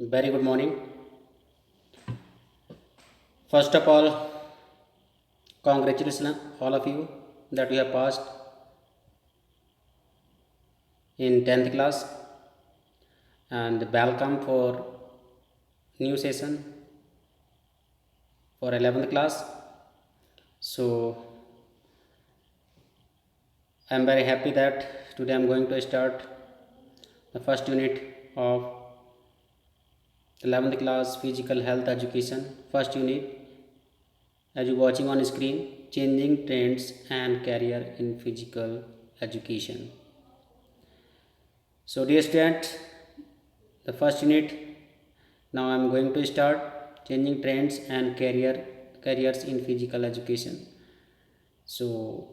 Very good morning. First of all, congratulations all of you that you have passed in 10th class and welcome for new session for 11th class. So I am very happy that today I am going to start the first unit of 11th class physical health education. First unit, as you watching on screen, changing trends and career in physical education. So dear students, the first unit now I am going to start changing trends and careers in physical education. So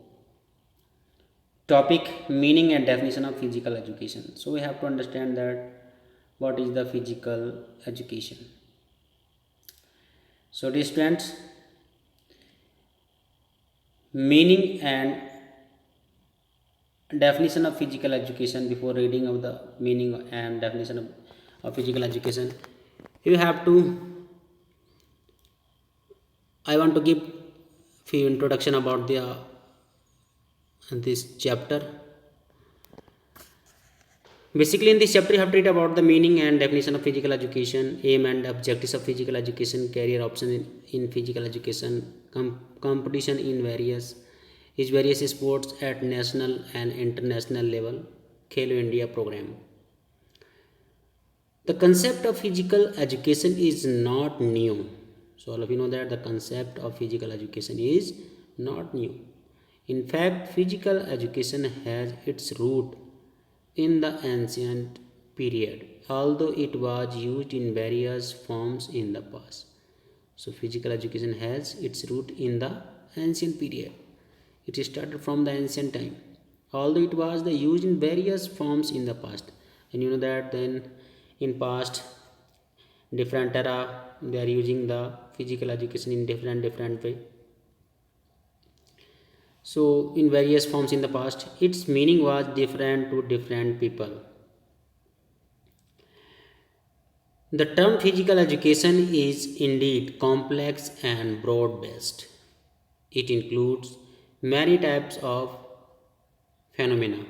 topic, meaning and definition of physical education. So we have to understand that what is the physical education. So dear students, meaning and definition of physical education. Before reading of the meaning and definition of physical education, you have to I want to give few introduction about the this chapter. Basically, in this chapter, you have to read about the meaning and definition of physical education, aim and objectives of physical education, career options in physical education, competition in various sports at national and international level, Khelo India program. The concept of physical education is not new. So all of you know that the concept of physical education is not new. In fact, physical education has its root in the ancient period, although it was used in various forms in the past. So physical education has its root in the ancient period. It started from the ancient time, although it was used in various forms in the past. And you know that then in past different era they are using the physical education in different way. So in various forms in the past, its meaning was different to different people. The term physical education is indeed complex and broad based. It includes many types of phenomena.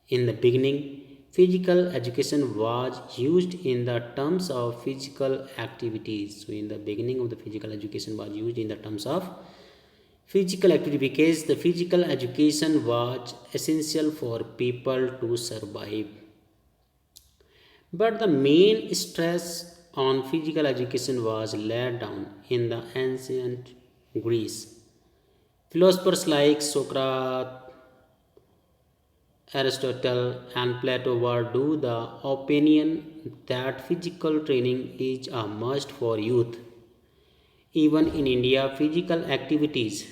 In the beginning, physical education was used in the terms of physical activities. So in the beginning of the physical education was used in the terms of physical activity because the physical education was essential for people to survive. But the main stress on physical education was laid down in the ancient Greece. Philosophers like Socrates, Aristotle, and Plato were of the opinion that physical training is a must for youth. Even in India, physical activities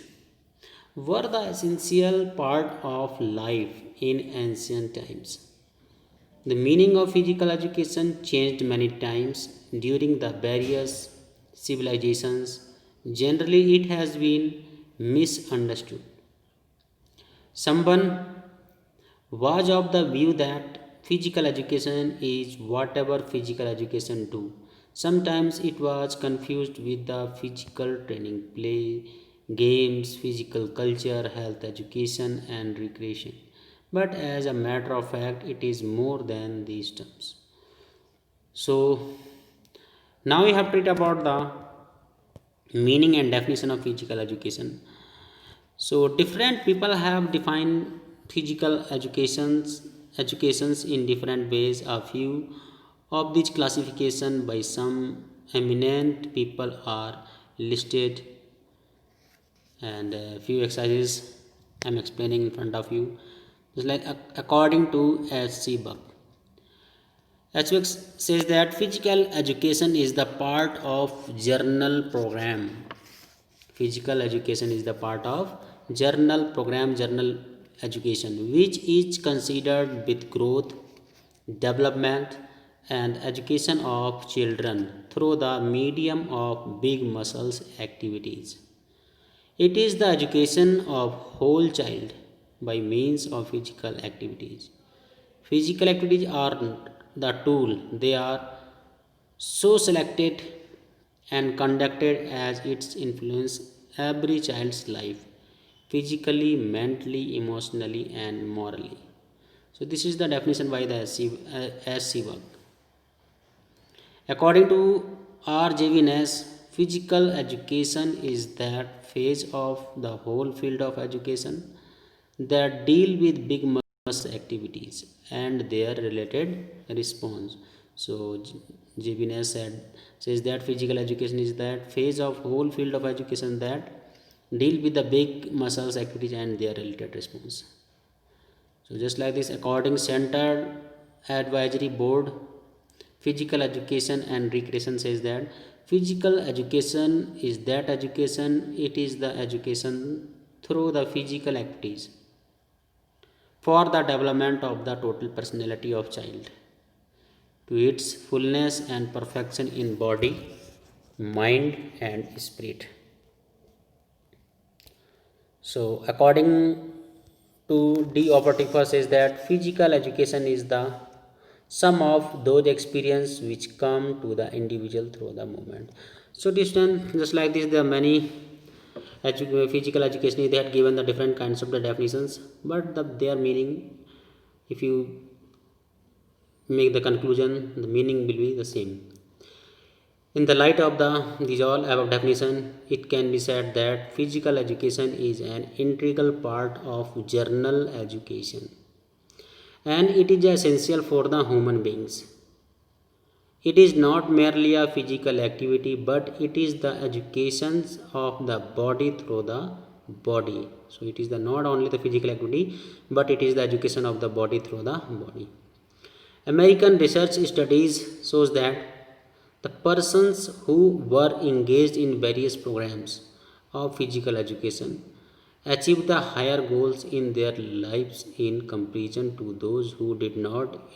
were the essential part of life in ancient times. The meaning of physical education changed many times during the various civilizations. Generally, it has been misunderstood. Someone was of the view that physical education is whatever physical education do. Sometimes it was confused with the physical training, play, games, physical culture, health education, and recreation. But as a matter of fact, it is more than these terms. So now we have to read about the meaning and definition of physical education. So different people have defined physical educations in different ways. A few of these classification by some eminent people are listed, and a few exercises I'm explaining in front of you. Just like according to H.C. Buck. H. says that physical education is the part of journal program. Physical education is the part of journal education, which is considered with growth, development, and education of children through the medium of big muscles activities. It is the education of whole child by means of physical activities. Physical activities are the tool. They are so selected and conducted as its influence every child's life, physically, mentally, emotionally, and morally. So this is the definition by the SC work. According to R.J.V. Ness, physical education is that phase of the whole field of education that deal with big muscle activities and their related response. So J.V. Ness says that physical education is that phase of whole field of education that deal with the big muscles activities and their related response. So just like this, according Center Advisory Board, Physical Education and Recreation says that physical education is that education, it is the education through the physical activities for the development of the total personality of child to its fullness and perfection in body, mind and spirit. So according to D. Operativa says that physical education is the sum of those experiences which come to the individual through the movement. So just like this, there are many physical education they had given the different kinds of the definitions, but their meaning, if you make the conclusion, the meaning will be the same. In the light of these all above definition, it can be said that physical education is an integral part of general education, and it is essential for the human beings. It is not merely a physical activity, but it is the education of the body through the body. So it is not only the physical activity, but it is the education of the body through the body. American research studies shows that the persons who were engaged in various programs of physical education achieved the higher goals in their lives in comparison to those who did not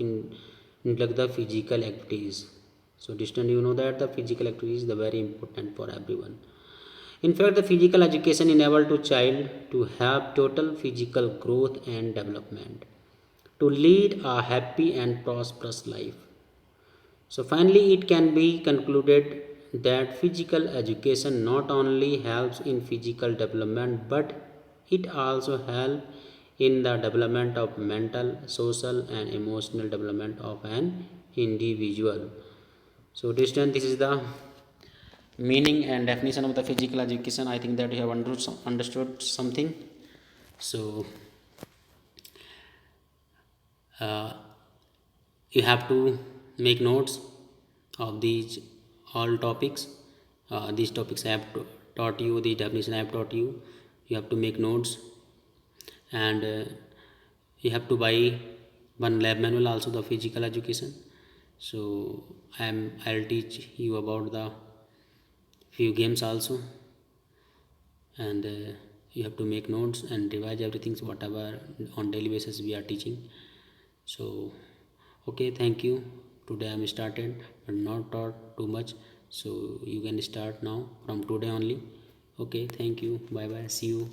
neglect the physical activities. So, distant, you know that the physical activity is the very important for everyone. In fact, the physical education enables to child to have total physical growth and development, to lead a happy and prosperous life. So finally, it can be concluded that physical education not only helps in physical development, but it also helps in the development of mental, social and emotional development of an individual. So this is the meaning and definition of the physical education. I think that you have understood something. So you have to make notes of these all topics. These topics I have taught you, the definition I have taught you. You have to make notes, and you have to buy one lab manual also, the physical education. So I'll teach you about the few games also, and you have to make notes and revise everything whatever on daily basis we are teaching. So okay, thank you. Today I'm started but not taught too much, so you can start now from today only. Okay, thank you, bye bye, see you.